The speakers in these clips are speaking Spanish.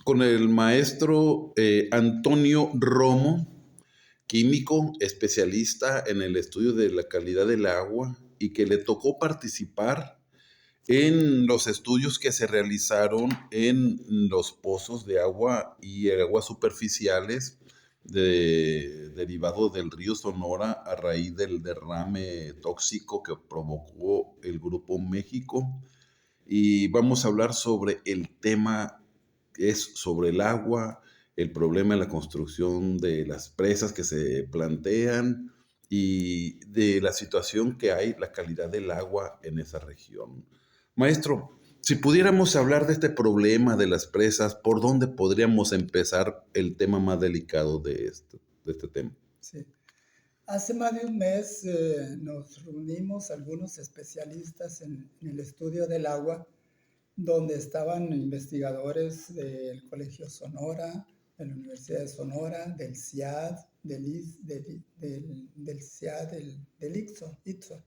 Con el maestro Antonio Romo, químico, especialista en el estudio de la calidad del agua y que le tocó participar en los estudios que se realizaron en los pozos de agua y aguas superficiales derivado del río Sonora a raíz del derrame tóxico que provocó el Grupo México. Y vamos a hablar sobre el tema es sobre el agua, el problema de la construcción de las presas que se plantean y de la situación que hay, la calidad del agua en esa región. Maestro, si pudiéramos hablar de este problema de las presas, ¿por dónde podríamos empezar el tema más delicado de este tema? Sí. Hace más de un mes nos reunimos algunos especialistas en el estudio del agua, donde estaban investigadores del Colegio Sonora, de la Universidad de Sonora, del CIAD, del CIAD, del ITSO,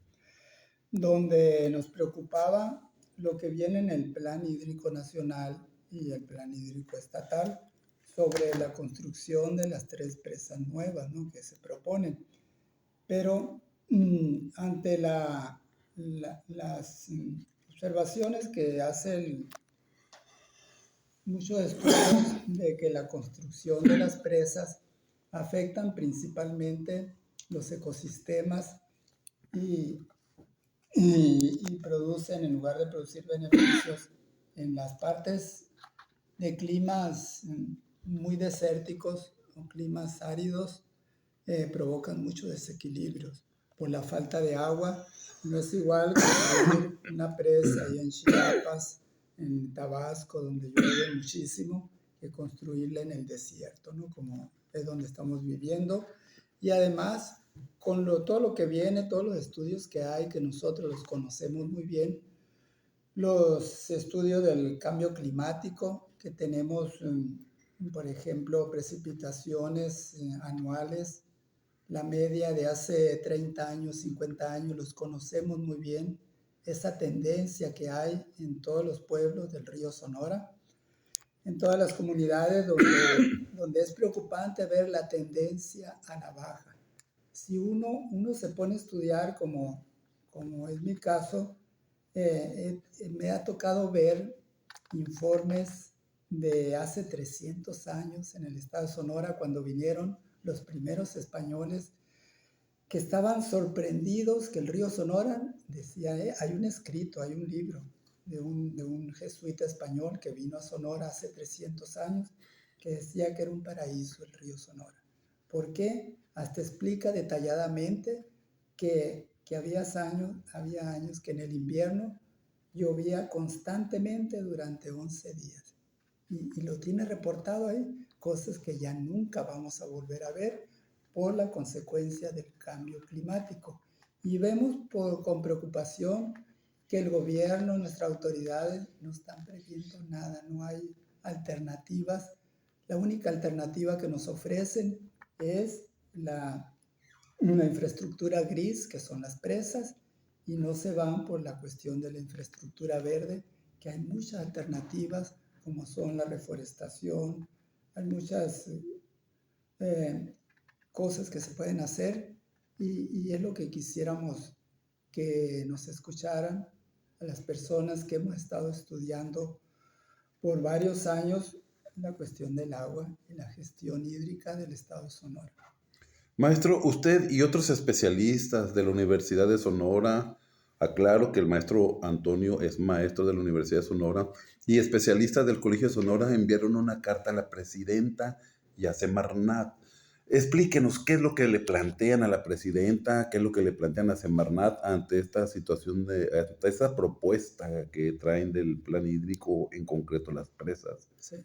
donde nos preocupaba lo que viene en el Plan Hídrico Nacional y el Plan Hídrico Estatal sobre la construcción de las 3 presas nuevas, ¿no?, que se proponen. Pero ante las observaciones que hacen muchos estudios de que la construcción de las presas afectan principalmente los ecosistemas y, y producen, en lugar de producir beneficios en las partes de climas muy desérticos o climas áridos, provocan muchos desequilibrios por la falta de agua. No es igual construir una presa ahí en Chiapas, en Tabasco, donde llueve muchísimo, que construirla en el desierto, ¿no?, como es donde estamos viviendo. Y además, con todo lo que viene, todos los estudios que hay, que nosotros los conocemos muy bien, los estudios del cambio climático, que tenemos, por ejemplo, precipitaciones anuales, la media de hace 30 años, 50 años, los conocemos muy bien, esa tendencia que hay en todos los pueblos del río Sonora, en todas las comunidades donde es preocupante ver la tendencia a la baja. Si uno se pone a estudiar, como es mi caso, me ha tocado ver informes de hace 300 años en el estado de Sonora, cuando vinieron los primeros españoles, que estaban sorprendidos que el río Sonora, decía, hay un escrito, hay un libro de un jesuita español que vino a Sonora hace 300 años, que decía que era un paraíso el río Sonora. ¿Por qué? Hasta explica detalladamente que había años que en el invierno llovía constantemente durante 11 días. Y lo tiene reportado ahí, cosas que ya nunca vamos a volver a ver por la consecuencia del cambio climático. Y vemos con preocupación que el gobierno, nuestras autoridades, no están previendo nada, no hay alternativas. La única alternativa que nos ofrecen es una infraestructura gris, que son las presas, y no se van por la cuestión de la infraestructura verde, que hay muchas alternativas, como son la reforestación, hay muchas cosas que se pueden hacer, y es lo que quisiéramos que nos escucharan a las personas que hemos estado estudiando por varios años la cuestión del agua y la gestión hídrica del estado de Sonora. Maestro, usted y otros especialistas de la Universidad de Sonora, aclaro que el maestro Antonio es maestro de la Universidad de Sonora, y especialistas del Colegio de Sonora enviaron una carta a la presidenta y a Semarnat. Explíquenos qué es lo que le plantean a la presidenta, qué es lo que le plantean a Semarnat ante esta situación, ante esta propuesta que traen del plan hídrico, en concreto las presas. Sí.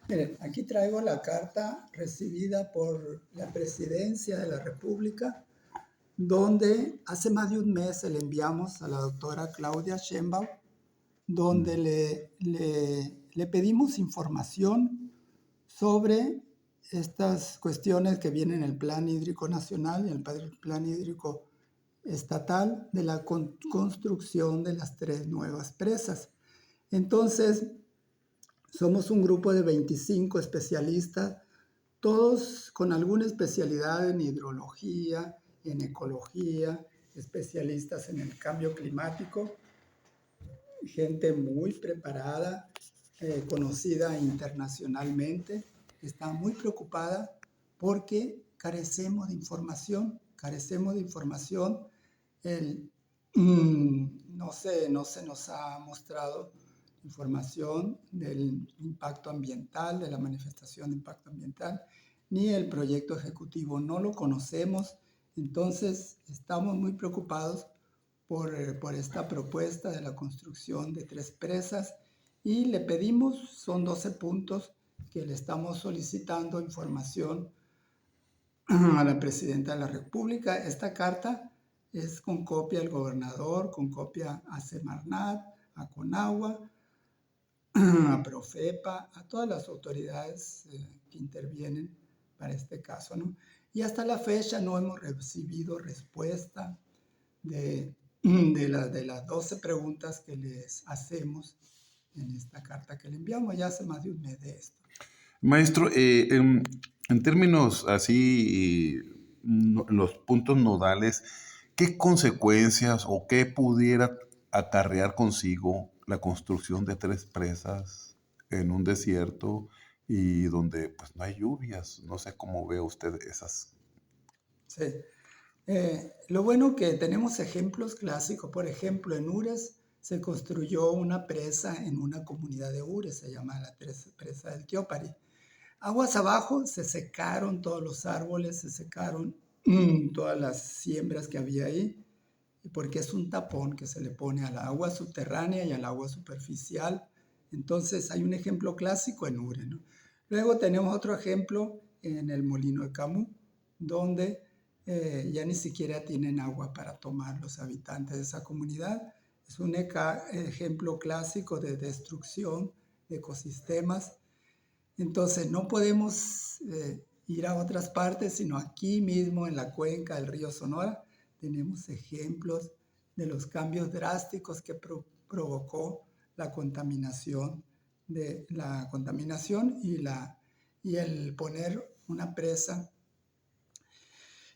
Miren, aquí traigo la carta recibida por la Presidencia de la República, donde hace más de un mes se le enviamos a la doctora Claudia Sheinbaum, donde le pedimos información sobre estas cuestiones que vienen en el Plan Hídrico Nacional y en el Plan Hídrico Estatal, de la construcción de las 3 nuevas presas. Entonces, Somos un grupo de 25 especialistas, todos con alguna especialidad en hidrología, en ecología, especialistas en el cambio climático, gente muy preparada, conocida internacionalmente, está muy preocupada porque carecemos de información. El, no se nos ha mostrado información del impacto ambiental, de la manifestación de impacto ambiental, ni el proyecto ejecutivo, no lo conocemos, entonces estamos muy preocupados por esta propuesta de la construcción de 3 presas y le pedimos, son 12 puntos que le estamos solicitando información a la Presidenta de la República. Esta carta es con copia al gobernador, con copia a Semarnat, a Conagua, a Profepa, a todas las autoridades que intervienen para este caso, ¿no? Y hasta la fecha no hemos recibido respuesta de las 12 preguntas que les hacemos en esta carta que le enviamos ya hace más de un mes de esto. Maestro, en términos así, los puntos nodales, ¿qué consecuencias o qué pudiera acarrear consigo la construcción de 3 presas en un desierto y donde pues no hay lluvias? No sé cómo ve usted esas. Sí. Lo bueno que tenemos ejemplos clásicos, por ejemplo, en Ures se construyó una presa en una comunidad de Ures, se llama la presa del Teópari. Aguas abajo se secaron todos los árboles, se secaron todas las siembras que había ahí, porque es un tapón que se le pone al agua subterránea y al agua superficial. Entonces hay un ejemplo clásico en Ures, ¿no? Luego tenemos otro ejemplo en el Molino de Camus, donde ya ni siquiera tienen agua para tomar los habitantes de esa comunidad. Es un ejemplo clásico de destrucción de ecosistemas. Entonces no podemos ir a otras partes, sino aquí mismo en la cuenca del río Sonora tenemos ejemplos de los cambios drásticos que provocó la contaminación, y el poner una presa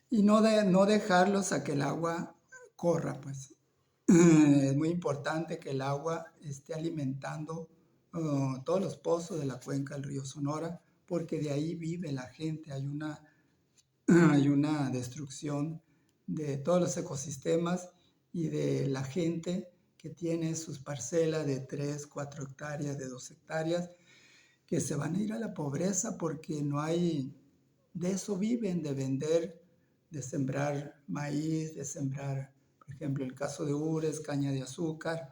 y no dejarlos a que el agua corra, pues. Es muy importante que el agua esté alimentando todos los pozos de la cuenca del río Sonora, porque de ahí vive la gente. Hay una destrucción de todos los ecosistemas y de la gente que tiene sus parcelas de 3, 4 hectáreas, de 2 hectáreas, que se van a ir a la pobreza porque no hay, de eso viven, de vender, de sembrar maíz, de sembrar, por ejemplo, el caso de Ures, caña de azúcar,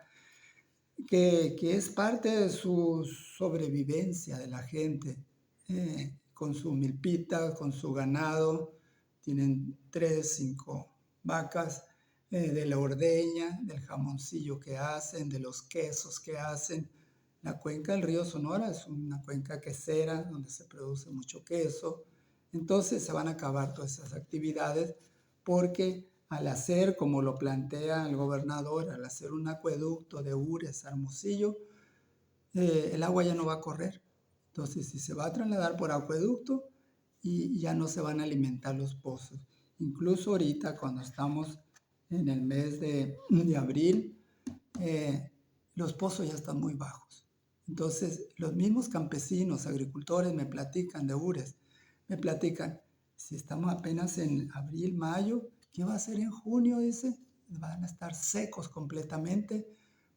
que es parte de su sobrevivencia de la gente, con su milpita, con su ganado, tienen 3, 5 vacas, de la ordeña, del jamoncillo que hacen, de los quesos que hacen. La cuenca del río Sonora es una cuenca quesera donde se produce mucho queso. Entonces se van a acabar todas esas actividades porque al hacer, como lo plantea el gobernador, al hacer un acueducto de Ures a Hermosillo, el agua ya no va a correr. Entonces, si se va a trasladar por acueducto y ya no se van a alimentar los pozos. Incluso ahorita, cuando estamos en el mes de abril, los pozos ya están muy bajos. Entonces, los mismos campesinos, agricultores me platican de Ures, me platican, si estamos apenas en abril, mayo, ¿qué va a ser en junio? Dice, van a estar secos completamente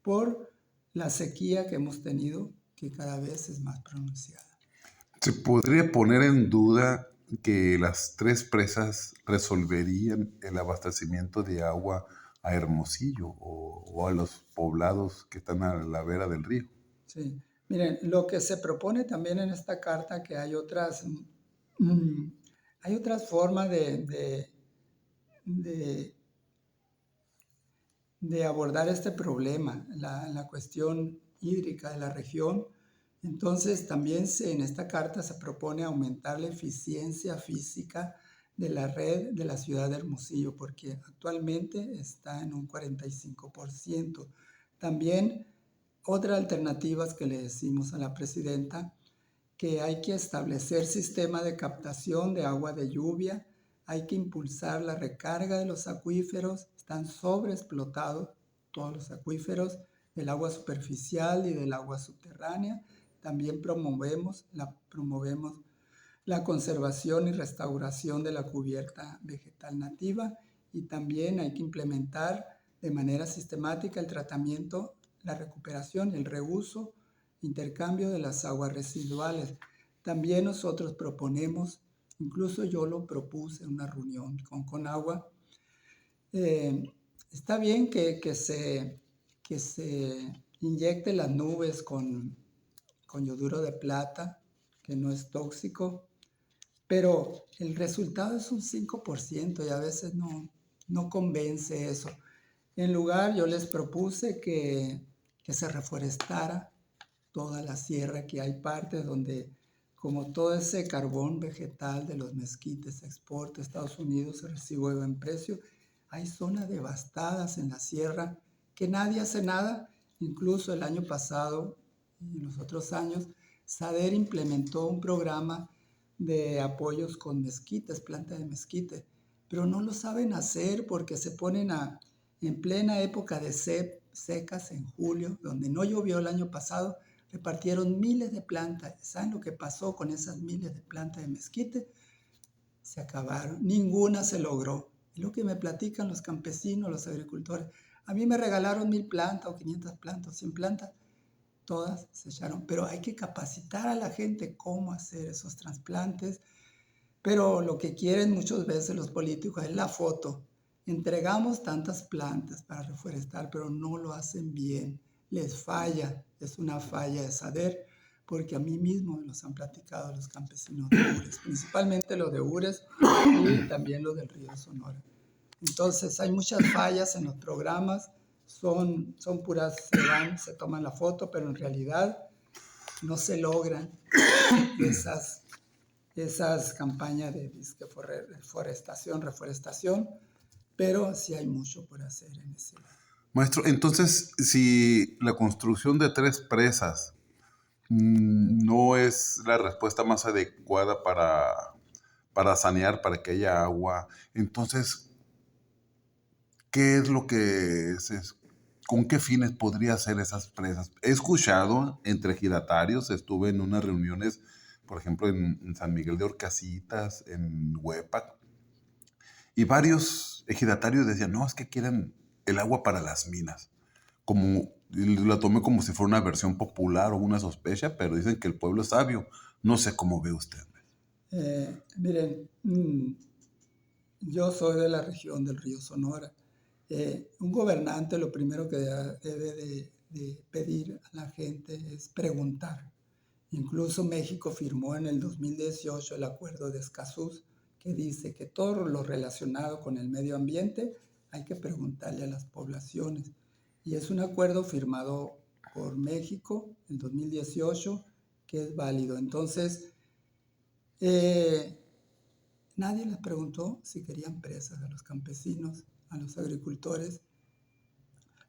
por la sequía que hemos tenido, que cada vez es más pronunciada. ¿Se podría poner en duda que las 3 presas resolverían el abastecimiento de agua a Hermosillo o a los poblados que están a la vera del río? Sí, miren, lo que se propone también en esta carta, que hay otras formas de, de abordar este problema, la cuestión hídrica de la región. Entonces, también en esta carta se propone aumentar la eficiencia física de la red de la ciudad de Hermosillo, porque actualmente está en un 45%. También Otra alternativa es que le decimos a la presidenta que hay que establecer sistema de captación de agua de lluvia, hay que impulsar la recarga de los acuíferos, están sobreexplotados todos los acuíferos, del agua superficial y del agua subterránea. También promovemos la conservación y restauración de la cubierta vegetal nativa, y también hay que implementar de manera sistemática el tratamiento, la recuperación y el reuso, intercambio de las aguas residuales. También nosotros proponemos, incluso yo lo propuse en una reunión con Conagua, está bien que se inyecte las nubes con yoduro de plata, que no es tóxico, pero el resultado es un 5% y a veces no convence eso. En lugar, yo les propuse que se reforestara toda la sierra, que hay partes donde, como todo ese carbón vegetal de los mezquites se exporta a Estados Unidos, se recibe a buen precio, hay zonas devastadas en la sierra que nadie hace nada. Incluso el año pasado y los otros años, SADER implementó un programa de apoyos con mezquites, planta de mezquite, pero no lo saben hacer porque se ponen en plena época de secas en julio, donde no llovió el año pasado, repartieron miles de plantas. ¿Saben lo que pasó con esas miles de plantas de mezquite? Se acabaron, ninguna se logró. Es lo que me platican los campesinos, los agricultores. A mí me regalaron 1000 plantas o 500 plantas, 100 plantas, todas se echaron, pero hay que capacitar a la gente cómo hacer esos trasplantes. Pero lo que quieren muchas veces los políticos es la foto. Entregamos tantas plantas para reforestar, pero no lo hacen bien. Les falla, es una falla de SADER, porque a mí mismo me los han platicado los campesinos de Ures, principalmente los de Ures y también los del Río Sonora. Entonces hay muchas fallas en los programas, son puras, se toman la foto, pero en realidad no se logran esas campañas de reforestación, pero sí hay mucho por hacer en ese lado. Maestro, entonces, si la construcción de 3 presas no es la respuesta más adecuada para sanear, para que haya agua, entonces, ¿qué es lo que con qué fines podría hacer esas presas? He escuchado entre ejidatarios, estuve en unas reuniones, por ejemplo, en San Miguel de Orcasitas, en Huepac, y varios ejidatarios decían, no, es que quieren el agua para las minas. Como la tomé como si fuera una versión popular o una sospecha, pero dicen que el pueblo es sabio. No sé cómo ve usted. Miren, yo soy de la región del Río Sonora. Un gobernante lo primero que debe de pedir a la gente es preguntar. Incluso México firmó en el 2018 el Acuerdo de Escazú, que dice que todo lo relacionado con el medio ambiente hay que preguntarle a las poblaciones. Y es un acuerdo firmado por México en 2018 que es válido. Entonces, nadie les preguntó si querían presas a los campesinos, a los agricultores.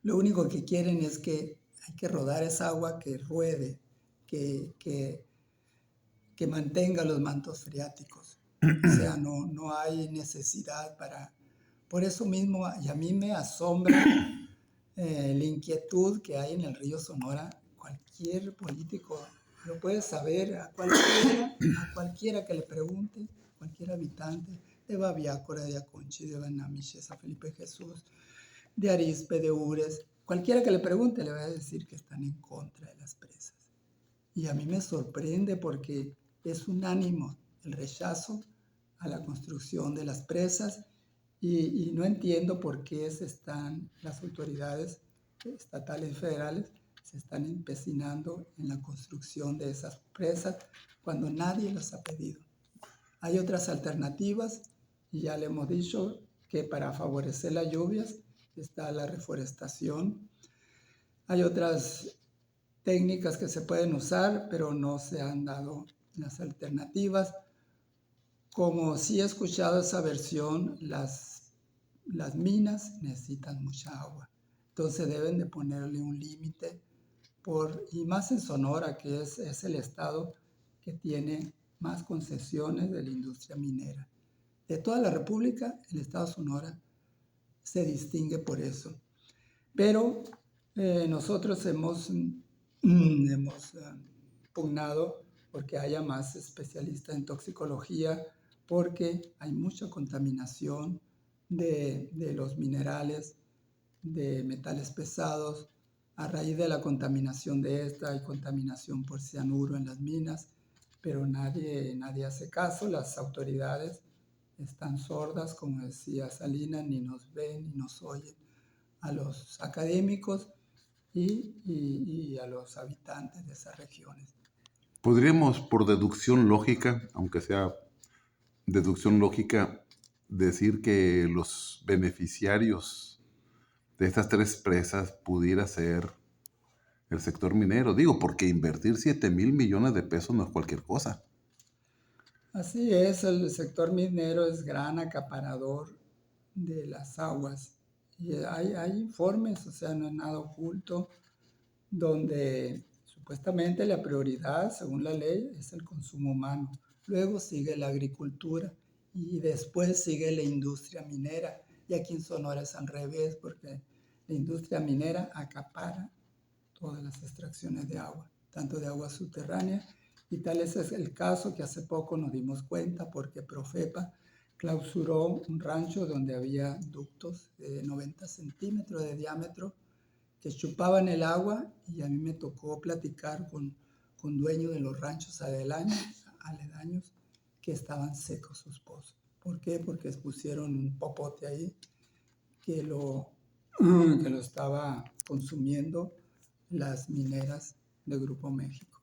Lo único que quieren es que hay que rodar esa agua, que ruede, que mantenga los mantos freáticos. O sea, no hay necesidad para... Por eso mismo, y a mí me asombra la inquietud que hay en el río Sonora. Cualquier político lo puede saber, a cualquiera que le pregunte, cualquier habitante de Babiácora, de Aconchi, de Banamiche, San Felipe Jesús, de Arizpe, de Ures, cualquiera que le pregunte le va a decir que están en contra de las presas. Y a mí me sorprende porque es unánime el rechazo a la construcción de las presas, y no entiendo por qué las autoridades estatales y federales se están empecinando en la construcción de esas presas cuando nadie las ha pedido. Hay otras alternativas y ya le hemos dicho que para favorecer las lluvias está la reforestación. Hay otras técnicas que se pueden usar, pero no se han dado las alternativas. Como sí he escuchado esa versión, las minas necesitan mucha agua. Entonces deben de ponerle un límite y más en Sonora, que es el estado que tiene más concesiones de la industria minera. De toda la República, el estado de Sonora se distingue por eso. Pero nosotros hemos pugnado porque haya más especialistas en toxicología, porque hay mucha contaminación de los minerales, de metales pesados. A raíz de la contaminación de esta, hay contaminación por cianuro en las minas, pero nadie hace caso. Las autoridades están sordas, como decía Salinas, ni nos ven ni nos oyen a los académicos y a los habitantes de esas regiones. Podríamos, por deducción lógica, aunque sea deducción lógica, decir que los beneficiarios de estas tres presas pudiera ser el sector minero. Digo, porque invertir 7,000 millones de pesos no es cualquier cosa. Así es, el sector minero es gran acaparador de las aguas. Y hay informes, o sea, no es nada oculto, donde supuestamente la prioridad, según la ley, es el consumo humano. Luego sigue la agricultura y después sigue la industria minera. Y aquí en Sonora es al revés, porque la industria minera acapara todas las extracciones de agua, tanto de agua subterránea, y tal es el caso que hace poco nos dimos cuenta porque Profepa clausuró un rancho donde había ductos de 90 centímetros de diámetro que chupaban el agua, y a mí me tocó platicar con dueños de los ranchos aledaños que estaban secos sus pozos. ¿Por qué? Porque pusieron un popote ahí que lo estaba consumiendo las mineras de Grupo México.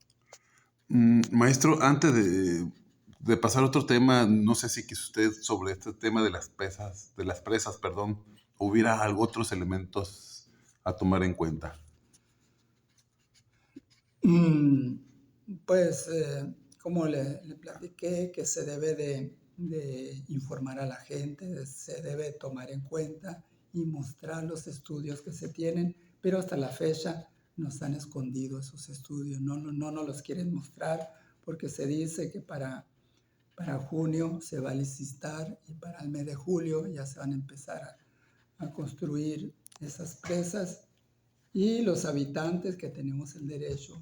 Maestro, antes de pasar a otro tema, no sé si quiso usted sobre este tema de las presas, perdón, hubiera algo, otros elementos a tomar en cuenta. Pues, como le platiqué, que se debe de informar a la gente, se debe tomar en cuenta y mostrar los estudios que se tienen, pero hasta la fecha nos han escondido esos estudios, no nos los quieren mostrar porque se dice que para junio se va a licitar y para el mes de julio ya se van a empezar a construir esas presas, y los habitantes que tenemos el derecho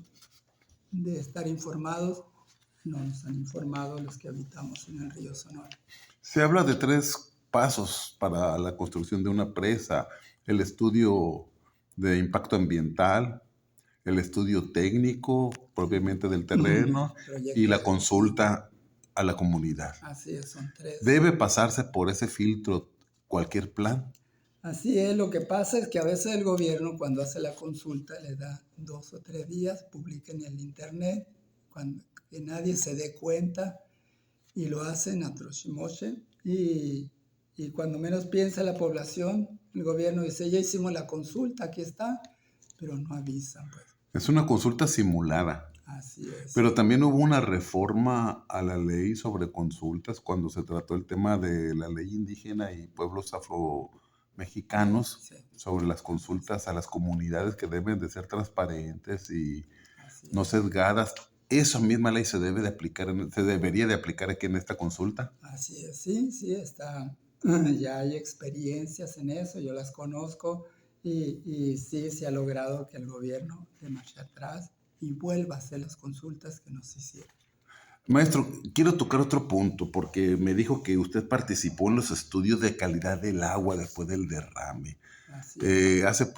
de estar informados no nos han informado los que habitamos en el río Sonora. Se habla de 3 pasos para la construcción de una presa: el estudio de impacto ambiental, el estudio técnico propiamente del terreno y Proyecto la de ejecución. consulta a la comunidad. Así es, son 3. ¿Debe pasarse por ese filtro cualquier plan? Así es, lo que pasa es que a veces el gobierno, cuando hace la consulta, le da 2 o 3 días, publica en el internet, que nadie se dé cuenta, y lo hacen a trochimoche, y cuando menos piensa la población, el gobierno dice, ya hicimos la consulta, aquí está, pero no avisan, pues. Es una consulta simulada. Así es. Pero también hubo una reforma a la ley sobre consultas cuando se trató el tema de la ley indígena y pueblos afromexicanos, Sí. sobre las consultas a las comunidades que deben de ser transparentes y Así no es. sesgadas. Esa misma ley se debería de aplicar aquí en esta consulta. Así es, sí, está. Ya hay experiencias en eso, yo las conozco, y sí se ha logrado que el gobierno de marcha atrás y vuelva a hacer las consultas que nos hicieron. Maestro, quiero tocar otro punto porque me dijo que usted participó en los estudios de calidad del agua después del derrame. Así es. Hace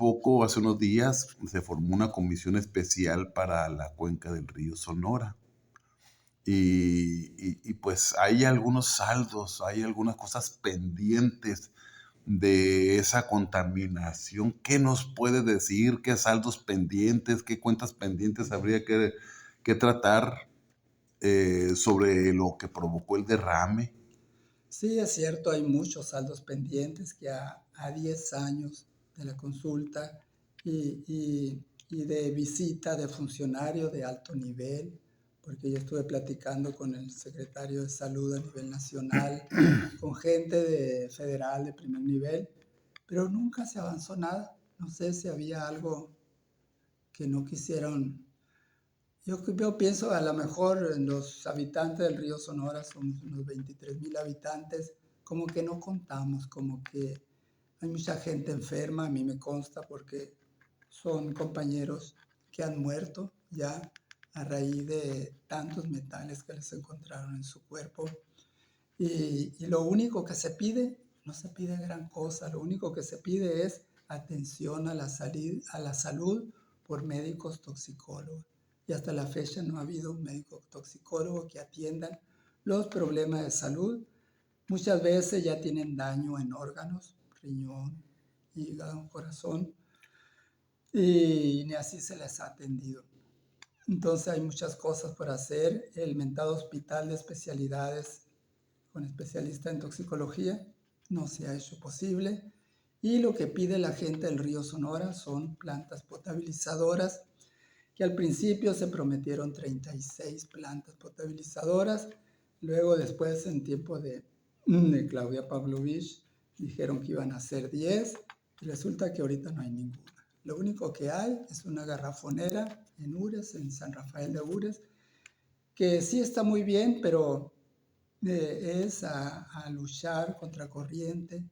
unos días, se formó una comisión especial para la cuenca del río Sonora. Y pues hay algunos saldos, hay algunas cosas pendientes de esa contaminación. ¿Qué nos puede decir? ¿Qué saldos pendientes? ¿Qué cuentas pendientes habría que tratar sobre lo que provocó el derrame? Sí, es cierto, hay muchos saldos pendientes que a 10 años de la consulta y de visita de funcionarios de alto nivel, porque yo estuve platicando con el secretario de Salud a nivel nacional, con gente federal de primer nivel, pero nunca se avanzó nada. No sé si había algo que no quisieron. Yo pienso, a lo mejor los habitantes del río Sonora somos unos 23,000 habitantes, como que no contamos, como que hay mucha gente enferma, a mí me consta, porque son compañeros que han muerto ya a raíz de tantos metales que les encontraron en su cuerpo. Y lo único que se pide, no se pide gran cosa, lo único que se pide es atención a la salud por médicos toxicólogos. Y hasta la fecha no ha habido un médico toxicólogo que atienda los problemas de salud. Muchas veces ya tienen daño en órganos, riñón, hígado, corazón, y ni así se les ha atendido. Entonces hay muchas cosas por hacer. El mentado hospital de especialidades con especialista en toxicología no se ha hecho posible. Y lo que pide la gente del río Sonora son plantas potabilizadoras, que al principio se prometieron 36 plantas potabilizadoras. Luego, después, en tiempo de Claudia Pavlovich, dijeron que iban a ser 10 y resulta que ahorita no hay ninguna. Lo único que hay es una garrafonera en Ures, en San Rafael de Ures, que sí está muy bien, pero es a luchar contra corriente,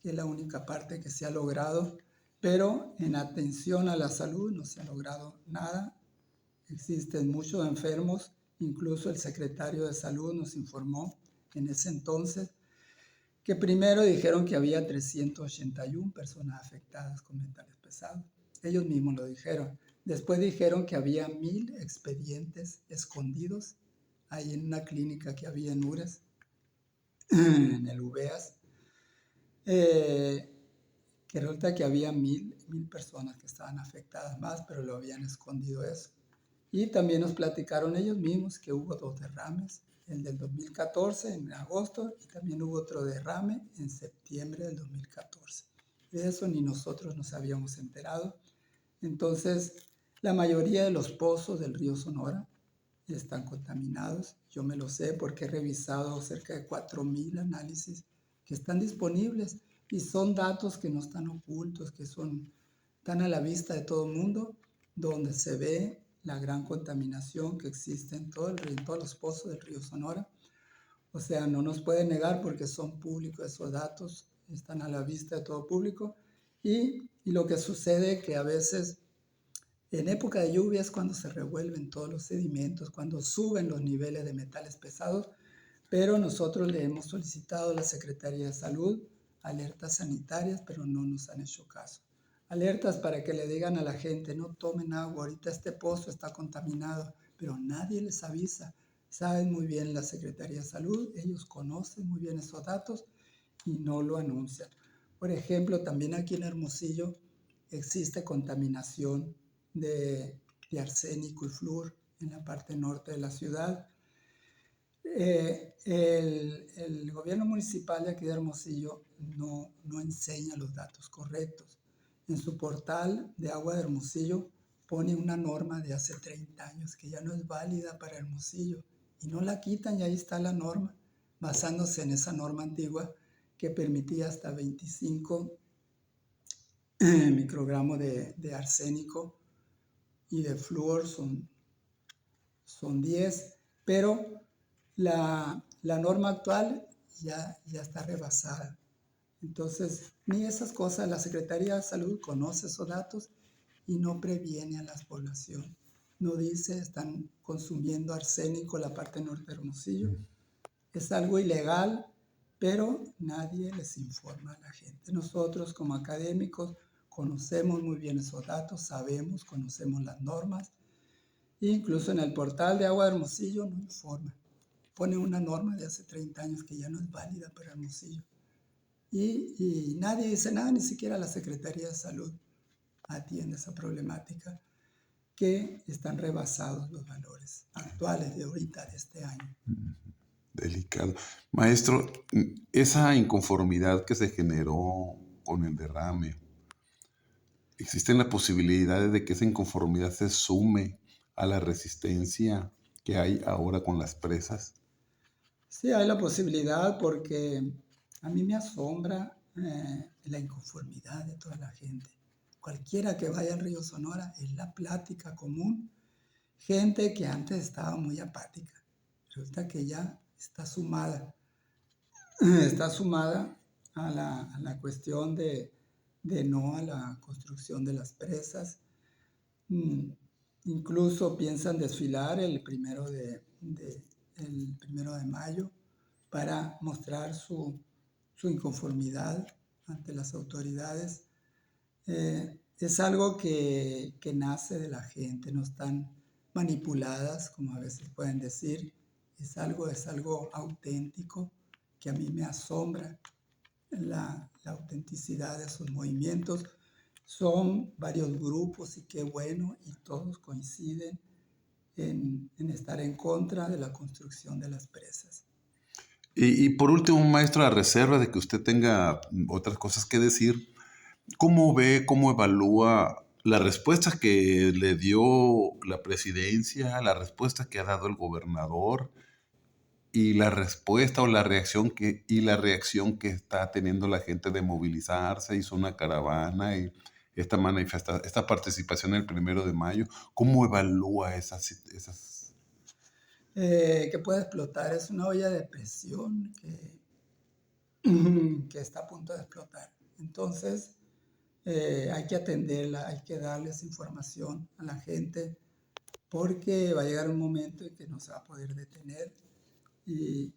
que es la única parte que se ha logrado, pero en atención a la salud no se ha logrado nada. Existen muchos enfermos, incluso el secretario de Salud nos informó en ese entonces que primero dijeron que había 381 personas afectadas con metales pesados. Ellos mismos lo dijeron. Después dijeron que había 1,000 expedientes escondidos ahí en una clínica que había en Ures, en el UVEAS, que resulta que había 1,000 personas que estaban afectadas más, pero lo habían escondido eso. Y también nos platicaron ellos mismos que hubo 2 derrames, el del 2014 en agosto y también hubo otro derrame en septiembre del 2014. De eso ni nosotros nos habíamos enterado. Entonces, la mayoría de los pozos del río Sonora están contaminados. Yo me lo sé porque he revisado cerca de 4,000 análisis que están disponibles y son datos que no están ocultos, que están a la vista de todo el mundo, donde se ve la gran contaminación que existe en todo el río, en todos los pozos del río Sonora. O sea, no nos puede negar porque son públicos esos datos, están a la vista de todo público. Y lo que sucede es que a veces en época de lluvia es cuando se revuelven todos los sedimentos, cuando suben los niveles de metales pesados, pero nosotros le hemos solicitado a la Secretaría de Salud alertas sanitarias, pero no nos han hecho caso. Alertas para que le digan a la gente, no tomen agua, ahorita este pozo está contaminado, pero nadie les avisa. Saben muy bien la Secretaría de Salud, ellos conocen muy bien esos datos y no lo anuncian. Por ejemplo, también aquí en Hermosillo existe contaminación de arsénico y flúor en la parte norte de la ciudad. El gobierno municipal de aquí de Hermosillo no enseña los datos correctos. En su portal de agua de Hermosillo pone una norma de hace 30 años que ya no es válida para Hermosillo y no la quitan, y ahí está la norma, basándose en esa norma antigua que permitía hasta 25 microgramos de arsénico y de flúor son 10, pero la norma actual ya está rebasada. Entonces, ni esas cosas, la Secretaría de Salud conoce esos datos y no previene a la población. No dice, están consumiendo arsénico en la parte norte de Hermosillo. Es algo ilegal, pero nadie les informa a la gente. Nosotros como académicos conocemos muy bien esos datos, conocemos las normas. Incluso en el portal de Agua de Hermosillo no informa. Pone una norma de hace 30 años que ya no es válida para Hermosillo. Y nadie dice nada, ni siquiera la Secretaría de Salud atiende esa problemática, que están rebasados los valores actuales de ahorita, de este año. Delicado. Maestro, esa inconformidad que se generó con el derrame, ¿existen las posibilidades de que esa inconformidad se sume a la resistencia que hay ahora con las presas? Sí, hay la posibilidad, porque a mí me asombra la inconformidad de toda la gente. cualquiera que vaya al río Sonora, es la plática común. Gente que antes estaba muy apática, resulta que ya está sumada a la cuestión de no a la construcción de las presas. Mm, Incluso piensan desfilar el 1 de mayo para mostrar su inconformidad ante las autoridades. Es algo que nace de la gente, no están manipuladas, como a veces pueden decir. Es algo auténtico que a mí me asombra la autenticidad de sus movimientos. Son varios grupos y qué bueno, y todos coinciden en estar en contra de la construcción de las presas. Y por último, maestro, a reserva de que usted tenga otras cosas que decir, ¿cómo ve, cómo evalúa la respuesta que le dio la presidencia, la respuesta que ha dado el gobernador y la respuesta o la reacción que está teniendo la gente de movilizarse? Hizo una caravana y esta participación el 1 de mayo? ¿Cómo evalúa esas? Que puede explotar, es una olla de presión que está a punto de explotar. Entonces, hay que atenderla, hay que darles información a la gente, porque va a llegar un momento en que no se va a poder detener y